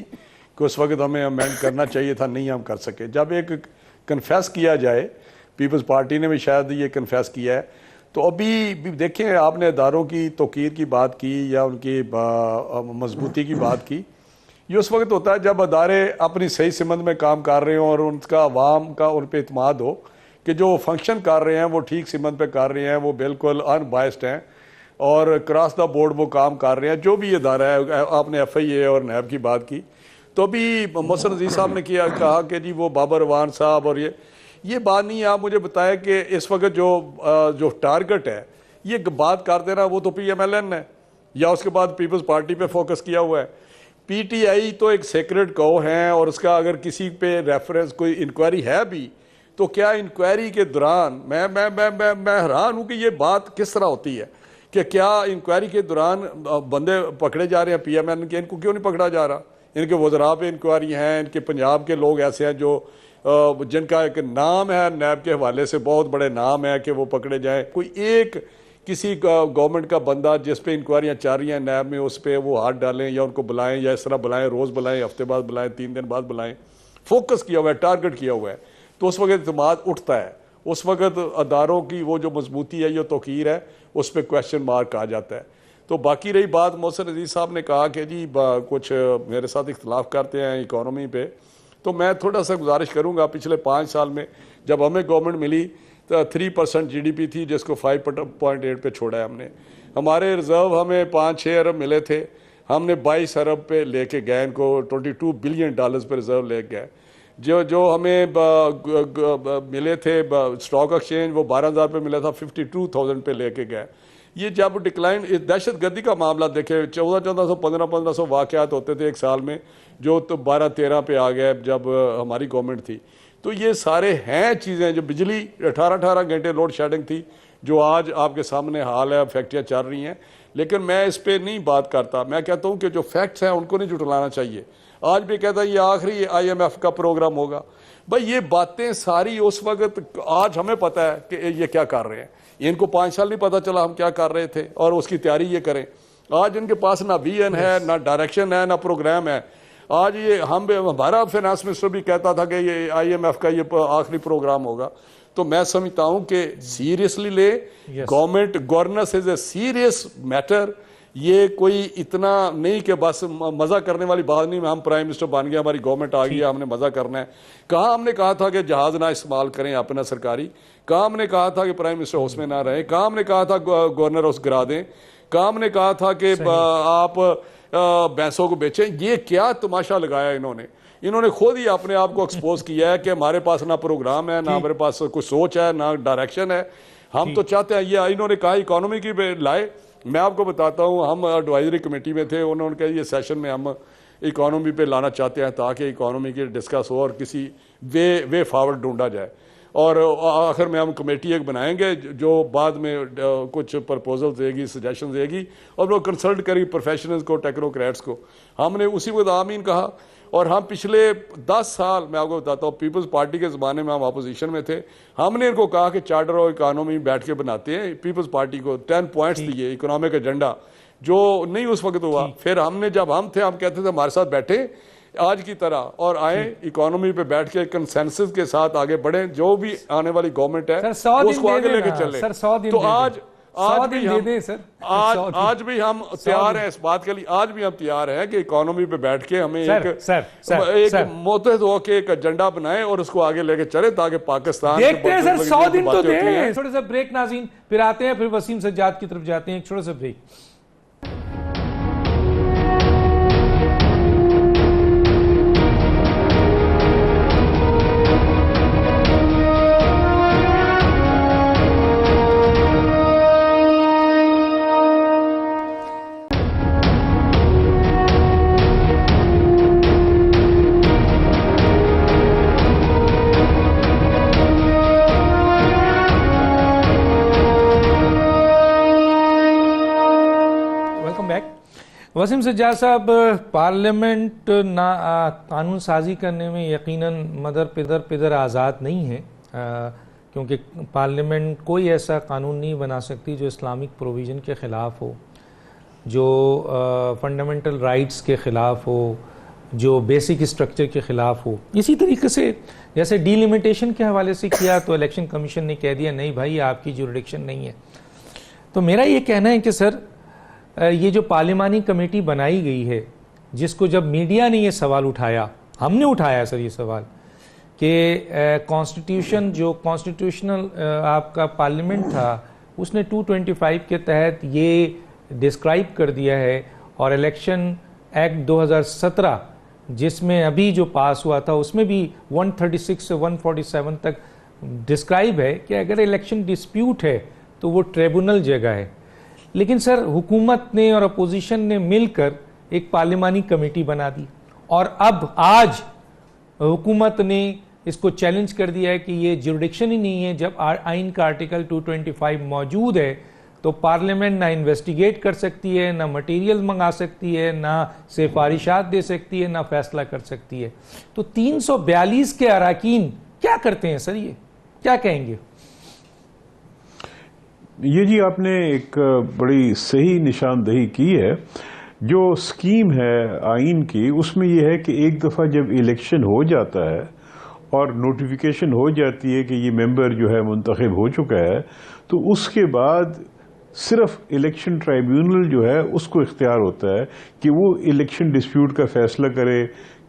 کہ اس وقت ہمیں امینڈ کرنا چاہیے تھا, نہیں ہم کر سکے. جب ایک کنفیس کیا جائے, پیپلز پارٹی نے بھی شاید یہ کنفیس کیا ہے, تو ابھی دیکھیں آپ نے اداروں کی توقیر کی بات کی یا ان کی مضبوطی کی بات کی. یہ اس وقت ہوتا ہے جب ادارے اپنی صحیح سمت میں کام کر رہے ہوں اور ان کا عوام کا ان پہ اعتماد ہو کہ جو فنکشن کر رہے ہیں وہ ٹھیک سمت پہ کر رہے ہیں, وہ بالکل ان بائسڈ ہیں اور کراس دا بورڈ وہ کام کر رہے ہیں. جو بھی ادارہ ہے, آپ نے ایف آئی اے اور نیب کی بات کی, تو ابھی محسن عزیز صاحب نے کہا کہ جی وہ بابر روان صاحب, اور یہ بات نہیں ہے. آپ مجھے بتائیں کہ اس وقت جو ٹارگٹ ہے یہ بات کر دینا, وہ تو پی ایم ایل این ہے یا اس کے بعد پیپلز پارٹی پہ فوکس کیا ہوا ہے. پی ٹی آئی تو ایک سیکرٹ کو ہیں, اور اس کا اگر کسی پہ ریفرنس کوئی انکوائری ہے بھی تو کیا انکوائری کے دوران میں حیران ہوں کہ یہ بات کس طرح ہوتی ہے کہ کیا انکوائری کے دوران بندے پکڑے جا رہے ہیں پی ایم ایل این کے, ان کو کیوں نہیں پکڑا جا رہا؟ ان کے وزراء پہ انکوائری ہیں, ان کے پنجاب کے لوگ ایسے ہیں جو جن کا ایک نام ہے نیب کے حوالے سے, بہت بڑے نام ہے کہ وہ پکڑے جائیں. کوئی ایک کسی گورنمنٹ کا بندہ جس پہ انکوائریاں چل رہی ہیں نیب میں, اس پہ وہ ہاتھ ڈالیں یا ان کو بلائیں یا اس طرح بلائیں, روز بلائیں, ہفتے بعد بلائیں, 3 دن بعد بلائیں. فوکس کیا ہوا ہے, ٹارگٹ کیا ہوا ہے, تو اس وقت اعتماد اٹھتا ہے. اس وقت اداروں کی وہ جو مضبوطی ہے, یہ توقیر ہے, اس پہ کویسچن مارک آ جاتا ہے. تو باقی رہی بات, محسن عزیز صاحب نے کہا کہ جی کچھ میرے ساتھ اختلاف کرتے ہیں اکانومی پہ, تو میں تھوڑا سا گزارش کروں گا. پچھلے 5 سال میں جب ہمیں گورنمنٹ ملی تو 3% جی ڈی پی تھی, جس کو 5.8 پہ چھوڑا ہے ہم نے. ہمارے ریزرو ہمیں 5-6 ارب ملے تھے, ہم نے 22 ارب پہ لے کے گئے, ان کو $22 بلین پہ ریزرو لے گئے. جو ہمیں ملے تھے اسٹاک ایکسچینج, وہ 12,000 پہ ملا تھا, 52,000 پہ لے کے گئے. یہ جب ڈکلائن, دہشت گردی کا معاملہ دیکھیں, 1400 1500 واقعات ہوتے تھے ایک سال میں, جو تو 12-13 پہ آ گئے جب ہماری گورنمنٹ تھی. تو یہ سارے ہیں چیزیں, جو بجلی 18 گھنٹے لوڈ شیڈنگ تھی, جو آج آپ کے سامنے حال ہے, فیکٹریاں چل رہی ہیں. لیکن میں اس پہ نہیں بات کرتا, میں کہتا ہوں کہ جو فیکٹس ہیں ان کو نہیں جھٹلانا چاہیے. آج بھی کہتا ہے یہ آخری IMF کا پروگرام ہوگا. بھائی یہ باتیں ساری اس وقت, آج ہمیں پتہ ہے کہ یہ کیا کر رہے ہیں, ان کو 5 سال نہیں پتا چلا ہم کیا کر رہے تھے, اور اس کی تیاری یہ کریں. آج ان کے پاس نہ ویژن ہے, نہ ڈائریکشن ہے, نہ پروگرام ہے. آج یہ ہمارا فائنانس منسٹر بھی کہتا تھا کہ یہ IMF کا یہ آخری پروگرام ہوگا. تو میں سمجھتا ہوں کہ سیریسلی لے, government governance is a serious matter. یہ کوئی اتنا نہیں کہ بس مزہ کرنے والی بات نہیں, ہم پرائم منسٹر بن گئے, ہماری گورنمنٹ آ گئی, ہم نے مزہ کرنا ہے. کہاں ہم نے کہا تھا کہ جہاز نہ استعمال کریں اپنا سرکاری, کہاں ہم نے کہا تھا کہ پرائم منسٹر ہاؤس میں نہ رہیں, کہاں ہم نے کہا تھا گورنر ہاؤس گرا دیں, کہاں ہم نے کہا تھا کہ آپ بھینسوں کو بیچیں. یہ کیا تماشا لگایا انہوں نے خود ہی اپنے آپ کو ایکسپوز کیا ہے کہ ہمارے پاس نہ پروگرام ہے, نہ ہمارے پاس کوئی سوچ ہے, نہ ڈائریکشن ہے. ہم تو چاہتے ہیں, یہ انہوں نے کہا اکانومی کی لائے. میں آپ کو بتاتا ہوں, ہم ایڈوائزری کمیٹی میں تھے, انہوں نے کہا یہ سیشن میں ہم اکانومی پہ لانا چاہتے ہیں تاکہ اکانومی کی ڈسکس ہو اور کسی وے فارورڈ ڈھونڈا جائے. اور آخر میں ہم کمیٹی ایک بنائیں گے جو بعد میں کچھ پرپوزل دے گی, سجیشن دے گی, اور وہ کنسلٹ کرے گی پروفیشنلز کو, ٹیکنوکریٹس کو. ہم نے اسی وقت آمین کہا. اور ہم پچھلے 10 سال میں آپ کو بتاتا ہوں, پیپلز پارٹی کے زمانے میں ہم اپوزیشن میں تھے, ہم نے ان کو کہا کہ چارٹر اور اکانومی بیٹھ کے بناتے ہیں. پیپلز پارٹی کو 10 پوائنٹس دیے اکنامک ایجنڈا, جو نہیں اس وقت ہوا. پھر ہم نے جب ہم کہتے تھے ہمارے ساتھ بیٹھے آج کی طرح اور آئیں اکانومی پہ بیٹھ کے کنسنسس کے ساتھ آگے بڑھیں, جو بھی آنے والی گورنمنٹ ہے اس کو آگے لے کے چلیں. تو آج بھی ہم تیار ہیں اس بات کے لیے, آج بھی ہم تیار ہیں کہ اکانومی پہ بیٹھ کے ہمیں ایک متحد ہو کے ایک ایجنڈا بنائیں اور اس کو آگے لے کے چلیں تاکہ پاکستان دیکھتے ہیں. سر 100 دن تو دیں. چھوٹے سے بریک ناظرین, پھر آتے ہیں, پھر وسیم سجاد کی طرف جاتے ہیں. ایک چھوٹا سا بریک. وسیم سجاد صاحب، پارلیمنٹ قانون سازی کرنے میں یقیناً مدر پدر آزاد نہیں ہے، کیونکہ پارلیمنٹ کوئی ایسا قانون نہیں بنا سکتی جو اسلامک پروویژن کے خلاف ہو، جو فنڈامنٹل رائٹس کے خلاف ہو، جو بیسک اسٹرکچر کے خلاف ہو۔ اسی طریقے سے جیسے ڈی لیمیٹیشن کے حوالے سے کیا تو الیکشن کمیشن نے کہہ دیا نہیں بھائی آپ کی جوریڈکشن نہیں ہے۔ تو میرا یہ کہنا ہے کہ سر یہ جو پارلیمانی کمیٹی بنائی گئی ہے، جس کو جب میڈیا نے یہ سوال اٹھایا، ہم نے اٹھایا سر یہ سوال کہ کانسٹیٹیوشن جو کانسٹیٹیوشنل آپ کا پارلیمنٹ تھا اس نے 225 کے تحت یہ ڈسکرائب کر دیا ہے، اور الیکشن ایکٹ 2017 جس میں ابھی جو پاس ہوا تھا اس میں بھی 136 سے 147 تک ڈسکرائب ہے کہ اگر الیکشن ڈسپیوٹ ہے تو وہ ٹریبونل جگہ ہے۔ لیکن سر حکومت نے اور اپوزیشن نے مل کر ایک پارلیمانی کمیٹی بنا دی، اور اب آج حکومت نے اس کو چیلنج کر دیا ہے کہ یہ جوریڈکشن ہی نہیں ہے۔ جب آئین کا آرٹیکل 225 موجود ہے تو پارلیمنٹ نہ انویسٹیگیٹ کر سکتی ہے، نہ مٹیریل منگا سکتی ہے، نہ سفارشات دے سکتی ہے، نہ فیصلہ کر سکتی ہے۔ تو 342 کے اراکین کیا کرتے ہیں سر؟ یہ کیا کہیں گے؟ یہ جی آپ نے ایک بڑی صحیح نشاندہی کی ہے۔ جو سکیم ہے آئین کی اس میں یہ ہے کہ ایک دفعہ جب الیکشن ہو جاتا ہے اور نوٹیفیکیشن ہو جاتی ہے کہ یہ ممبر جو ہے منتخب ہو چکا ہے، تو اس کے بعد صرف الیکشن ٹرائیبیونل جو ہے اس کو اختیار ہوتا ہے کہ وہ الیکشن ڈسپیوٹ کا فیصلہ کرے،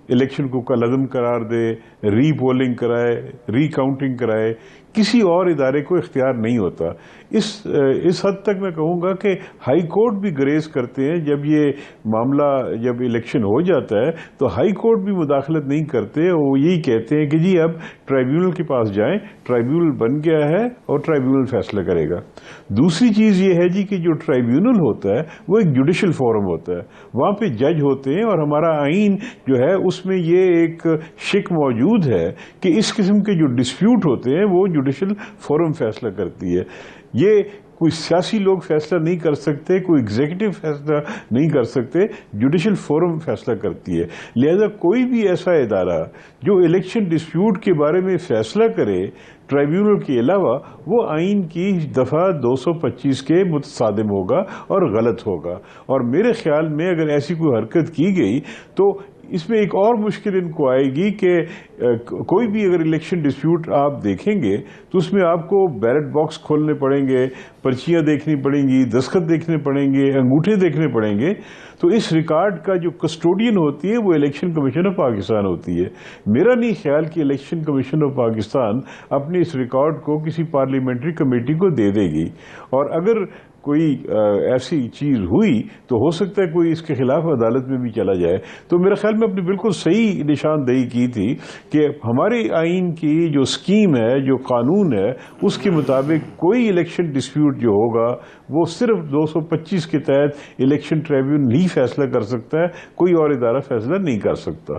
الیکشن کو کالعدم قرار دے، ری پولنگ کرائے، ری کاؤنٹنگ کرائے۔ کسی اور ادارے کو اختیار نہیں ہوتا۔ اس حد تک میں کہوں گا کہ ہائی کورٹ بھی گریز کرتے ہیں، جب یہ معاملہ جب الیکشن ہو جاتا ہے تو ہائی کورٹ بھی مداخلت نہیں کرتے، وہ یہی کہتے ہیں کہ جی اب ٹرائیبیونل کے پاس جائیں، ٹرائیبیونل بن گیا ہے اور ٹرائیبیونل فیصلہ کرے گا۔ دوسری چیز یہ ہے جی کہ جو ٹرائیبیونل ہوتا ہے وہ ایک جوڈیشل فورم ہوتا ہے، وہاں پہ جج ہوتے ہیں، اور ہمارا آئین جو ہے اس میں یہ ایک شک موجود ہے کہ اس قسم کے جو ڈسپیوٹ ہوتے ہیں وہ جوڈیشل فورم فیصلہ کرتی ہے۔ یہ کوئی سیاسی لوگ فیصلہ نہیں کر سکتے، کوئی ایگزیکٹو فیصلہ نہیں کر سکتے، جوڈیشل فورم فیصلہ کرتی ہے۔ لہذا کوئی بھی ایسا ادارہ جو الیکشن ڈسپیوٹ کے بارے میں فیصلہ کرے ٹرائیبیونل کے علاوہ، وہ آئین کی دفعہ 225 کے متصادم ہوگا اور غلط ہوگا۔ اور میرے خیال میں اگر ایسی کوئی حرکت کی گئی تو اس میں ایک اور مشکل ان کو آئے گی کہ کوئی بھی اگر الیکشن ڈسپیوٹ آپ دیکھیں گے تو اس میں آپ کو بیلٹ باکس کھولنے پڑیں گے، پرچیاں دیکھنی پڑیں گی، دستخط دیکھنے پڑیں گے، انگوٹھے دیکھنے پڑیں گے۔ تو اس ریکارڈ کا جو کسٹوڈین ہوتی ہے وہ الیکشن کمیشن آف پاکستان ہوتی ہے۔ میرا نہیں خیال کہ الیکشن کمیشن آف پاکستان اپنے اس ریکارڈ کو کسی پارلیمنٹری کمیٹی کو دے دے گی، اور اگر کوئی ایسی چیز ہوئی تو ہو سکتا ہے کوئی اس کے خلاف عدالت میں بھی چلا جائے۔ تو میرے خیال میں اپنی بالکل صحیح نشاندہی کی تھی کہ ہمارے آئین کی جو سکیم ہے، جو قانون ہے، اس کے مطابق کوئی الیکشن ڈسپیوٹ جو ہوگا وہ صرف 225 کے تحت الیکشن ٹرائیبیونل ہی فیصلہ کر سکتا ہے، کوئی اور ادارہ فیصلہ نہیں کر سکتا۔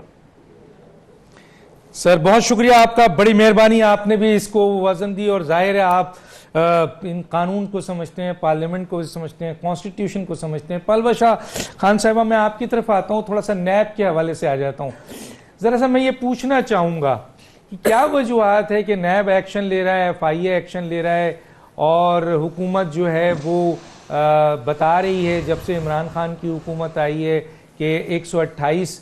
سر بہت شکریہ آپ کا، بڑی مہربانی، آپ نے بھی اس کو وزن دی، اور ظاہر ہے آپ ان قانون کو سمجھتے ہیں، پارلیمنٹ کو سمجھتے ہیں، کانسٹیٹیوشن کو سمجھتے ہیں۔ پلوہ شاہ خان صاحبہ، میں آپ کی طرف آتا ہوں، تھوڑا سا نیب کے حوالے سے آ جاتا ہوں۔ ذرا سا میں یہ پوچھنا چاہوں گا کہ کیا وجوہات ہے کہ نیب ایکشن لے رہا ہے، ایف آئی اے ایکشن لے رہا ہے، اور حکومت جو ہے وہ بتا رہی ہے جب سے عمران خان کی حکومت آئی ہے کہ 128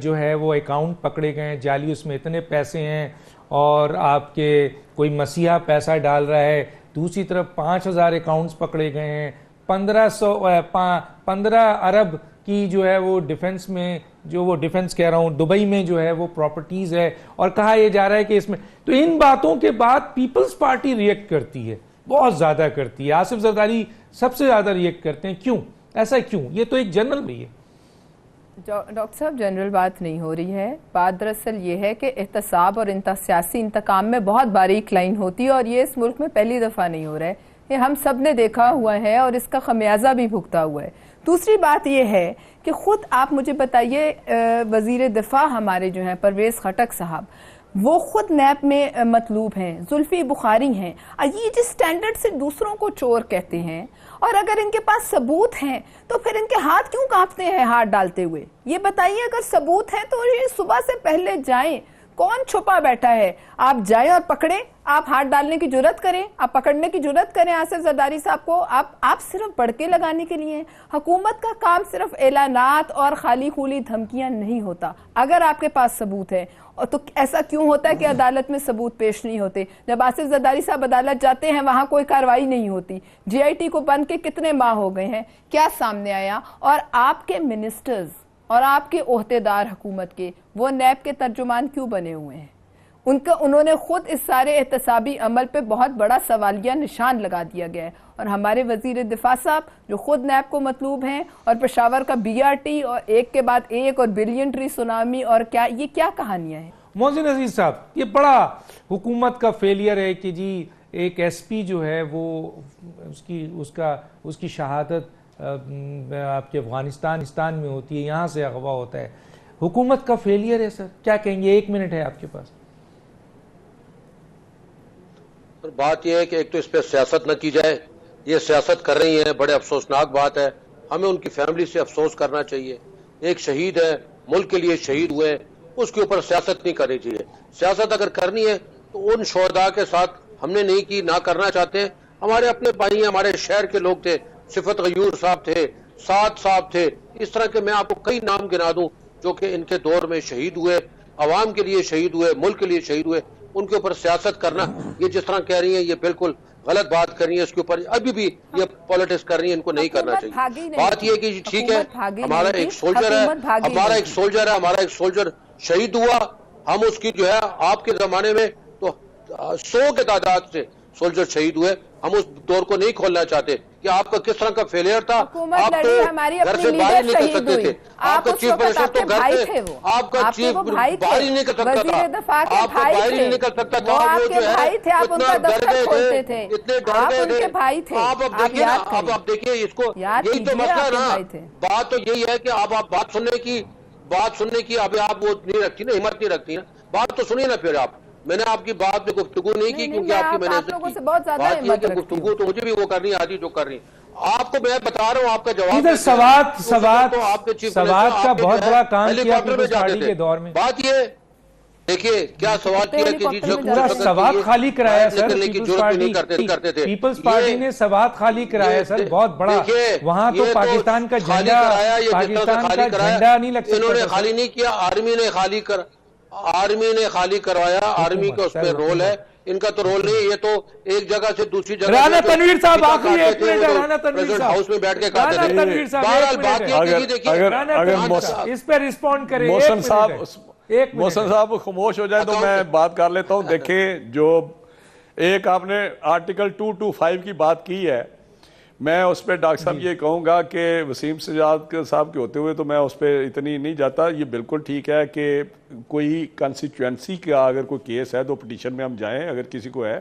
جو ہے وہ اکاؤنٹ پکڑے گئے ہیں جعلی، اس میں اتنے پیسے ہیں، اور آپ کے کوئی مسیحا پیسہ ڈال رہا ہے، دوسری طرف 5000 اکاؤنٹس پکڑے گئے ہیں، 15 ارب کی جو ہے وہ ڈیفنس میں، جو وہ ڈیفنس کہہ رہا ہوں دبئی میں جو ہے وہ پراپرٹیز ہے، اور کہا یہ جا رہا ہے کہ اس میں، تو ان باتوں کے بعد پیپلز پارٹی ریئیکٹ کرتی ہے، بہت زیادہ کرتی ہے، آصف زرداری سب سے زیادہ ریئیکٹ کرتے ہیں۔ کیوں ایسا؟ کیوں؟ یہ تو ایک جنرل بھی ہے۔ ڈاکٹر صاحب جنرل بات نہیں ہو رہی ہے، بات دراصل یہ ہے کہ احتساب اور سیاسی انتقام میں بہت باریک لائن ہوتی ہے، اور یہ اس ملک میں پہلی دفعہ نہیں ہو رہا ہے، یہ ہم سب نے دیکھا ہوا ہے اور اس کا خمیازہ بھی بھگتا ہوا ہے۔ دوسری بات یہ ہے کہ خود آپ مجھے بتائیے، وزیر دفاع ہمارے جو ہیں پرویز خٹک صاحب، وہ خود نیب میں مطلوب ہیں، زلفی بخاری ہیں، یہ جس سٹینڈرڈ سے دوسروں کو چور کہتے ہیں، اور اگر ان کے پاس ثبوت ہیں تو پھر ان کے ہاتھ کیوں کانپتے ہیں ہاتھ ڈالتے ہوئے؟ یہ بتائیے، اگر ثبوت ہے تو یہ صبح سے پہلے جائیں، کون چھپا بیٹھا ہے؟ آپ جائیں اور پکڑیں، آپ ہاتھ ڈالنے کی جرات کریں، آپ پکڑنے کی جرات کریں آصف زرداری صاحب کو۔ آپ صرف بڑکے لگانے کے لیے ہیں۔ حکومت کا کام صرف اعلانات اور خالی خولی دھمکیاں نہیں ہوتا۔ اگر آپ کے پاس ثبوت ہے تو ایسا کیوں ہوتا ہے کہ عدالت میں ثبوت پیش نہیں ہوتے؟ جب آصف زرداری صاحب عدالت جاتے ہیں وہاں کوئی کارروائی نہیں ہوتی۔ جی آئی ٹی کو بند کے کتنے ماہ ہو گئے ہیں، کیا سامنے آیا؟ اور آپ کے منسٹرز اور آپ کے عہدیدار حکومت کے وہ نیب کے ترجمان کیوں بنے ہوئے ہیں؟ انہوں نے خود اس سارے احتسابی عمل پہ بہت بڑا سوالیہ نشان لگا دیا گیا ہے، اور ہمارے وزیر دفاع صاحب جو خود نیب کو مطلوب ہیں، اور پشاور کا بی آر ٹی اور ایک کے بعد ایک اور بلین ٹری سونامی، اور یہ کیا کہانیاں ہیں؟ محسن عزیز صاحب، یہ بڑا حکومت کا فیلئر ہے کہ جی ایک ایس پی جو ہے وہ اس کی شہادت آپ کے افغانستان میں ہوتی ہے، یہاں سے اغوا ہوتا ہے۔ حکومت کا فیلئر ہے سر، کیا کہیں گے؟ 1 منٹ ہے آپ کے پاس۔ بات یہ ہے کہ ایک تو اس پہ سیاست نہ کی جائے، یہ سیاست کر رہی ہیں، بڑے افسوسناک بات ہے، ہمیں ان کی فیملی سے افسوس کرنا چاہیے۔ ایک شہید ہے، ملک کے لیے شہید ہوئے، اس کے اوپر سیاست نہیں کرنی چاہیے۔ سیاست اگر کرنی ہے تو ان شہداء کے ساتھ ہم نے نہیں کی، نہ کرنا چاہتے ہیں۔ ہمارے اپنے بھائی ہیں، ہمارے شہر کے لوگ تھے، صفت غیور صاحب تھے، سعد صاحب تھے، اس طرح کے میں آپ کو کئی نام گنا دوں جو کہ ان کے دور میں شہید ہوئے، عوام کے لیے شہید ہوئے، ملک کے لیے شہید ہوئے۔ ان کے اوپر سیاست کرنا، یہ جس طرح کہہ رہی ہیں یہ بالکل غلط بات کر رہی ہیں، اس کے اوپر ابھی بھی یہ پولیٹکس کر رہی ہیں، ان کو نہیں کرنا چاہیے۔ بات یہ کہ ٹھیک ہے، ہمارا ایک سولجر ہے، ہمارا ایک سولجر شہید ہوا، ہم اس کی جو ہے آپ کے زمانے میں تو 100 کے تعداد سے سولجر شہید ہوئے، ہم اس دور کو نہیں کھولنا چاہتے کہ آپ کا کس طرح کا فیلئر تھا۔ آپ تو گھر سے باہر نہیں کر سکتے تھے، آپ کا چیف منسٹر تو گھر سے، آپ کا چیف باہر ہی نہیں کر سکتا تھا، آپ کا باہر ہی نہیں نکل سکتا تھا، وہ جو ہے اتنا ڈر گئے تھے، اتنے ڈر گئے تھے۔ آپ اب دیکھیے نا، آپ دیکھیے اس کو، یہی تو مسئلہ ہے نا۔ بات تو یہی ہے کہ آپ بات سننے کی ابھی آپ وہ نہیں رکھتی نا، ہمت نہیں رکھتی نا، بات تو سنیے نا پھر آپ۔ میں نے آپ کی بات میں گفتگو نہیں کی کیونکہ آپ کی میں نے عزت کی، بات یہ کہ گفتگو تو مجھے بھی وہ کرنی آتی جو کر رہی آپ کو میں بتا رہا ہوں، آپ کا جواب ادھر سوات کا بہت بڑا کام کیا پیپلز پارٹی کے دور میں۔ بات یہ دیکھیے کیا سوال کیا کہ جی پورا سوات خالی کرایا سر، پیپلز پارٹی نے سوات خالی کرایا سر، بہت بڑا، وہاں تو پاکستان کا جھنڈا نہیں لگ سکتا۔ انہوں نے خالی نہیں کیا، آرمی نے خالی کروایا، آرمی کا اس پہ رول ہے، ان کا تو رول نہیں، یہ تو ایک جگہ سے دوسری جگہ رانا تنویر صاحب آخری 1 منٹ ہے، رانا تنویر صاحب ہاؤس میں بیٹھ کے کہتے تھے۔ بہرحال بات یہ کہ دیکھیے اس پہ ریسپونڈ کریں۔ محسن صاحب خاموش ہو جائے تو میں بات کر لیتا ہوں۔ دیکھیں، جو ایک آپ نے آرٹیکل 225 کی بات کی ہے، میں اس پہ ڈاکٹر صاحب یہ کہوں گا کہ وسیم سجاد صاحب کے ہوتے ہوئے تو میں اس پہ اتنی نہیں جاتا۔ یہ بالکل ٹھیک ہے کہ کوئی کنسٹیچوئنسی کا اگر کوئی کیس ہے تو پٹیشن میں ہم جائیں، اگر کسی کو ہے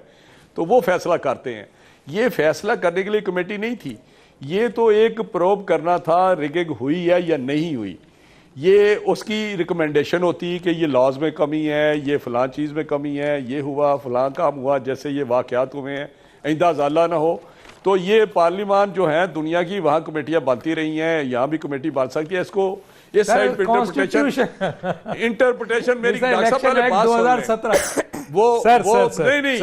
تو وہ فیصلہ کرتے ہیں۔ یہ فیصلہ کرنے کے لیے کمیٹی نہیں تھی، یہ تو ایک پروب کرنا تھا ریگنگ ہوئی ہے یا نہیں ہوئی۔ یہ اس کی ریکمنڈیشن ہوتی کہ یہ لاز میں کمی ہے، یہ فلاں چیز میں کمی ہے، یہ ہوا، فلاں کام ہوا، جیسے یہ واقعات ہوئے ہیں، آئندہ ازالہ نہ ہو۔ تو یہ پارلیمان جو ہے دنیا کی وہاں کمیٹیاں بنتی رہی ہیں، یہاں بھی کمیٹی بن سکتی ہے۔ اس کو اس سائڈ پہ انٹرپریٹیشن میری ڈاکٹر صاحب پہلے بات سن لیں، وہ نہیں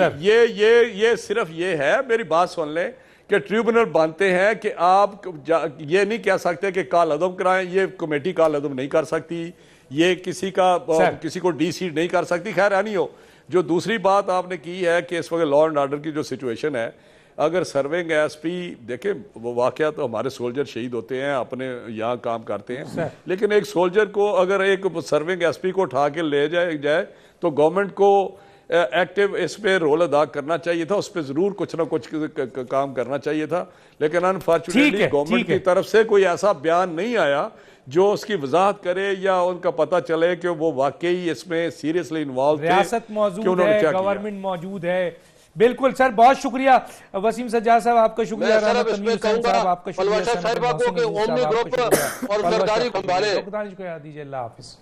یہ صرف یہ ہے، میری بات سن لیں کہ ٹریبونل بنتے ہیں کہ آپ یہ نہیں کہہ سکتے کہ کال عدم کرائیں، یہ کمیٹی کال عدم نہیں کر سکتی، یہ کسی کو ڈی سی نہیں کر سکتی۔ خیر ہے نہیں ہو۔ جو دوسری بات آپ نے کی ہے کہ اس وقت لا اینڈ آرڈر کی جو سچویشن ہے، اگر سرونگ ایس پی دیکھیں، وہ واقعہ تو ہمارے سولجر شہید ہوتے ہیں، اپنے یہاں کام کرتے ہیں، لیکن ایک سولجر کو اگر ایک سرونگ ایس پی کو اٹھا کے لے جائے تو گورنمنٹ کو ایکٹیو اس پہ رول ادا کرنا چاہیے تھا، اس پہ ضرور کچھ نہ کچھ کام کرنا چاہیے تھا، لیکن انفارچونیٹلی گورنمنٹ کی طرف سے کوئی ایسا بیان نہیں آیا جو اس کی وضاحت کرے یا ان کا پتہ چلے کہ وہ واقعی اس میں سیریسلی انوالو تھے۔ ریاست موجود ہے، گورنمنٹ موجود ہے، بالکل سر۔ بہت شکریہ وسیم سجاد صاحب، آپ کا شکریہ، رانا تنویر صاحب آپ کا شکریہ، صاحب کو کہ اومنی گروپ اور زرداری کو سنبھالے۔ دیجیے، اللہ حافظ۔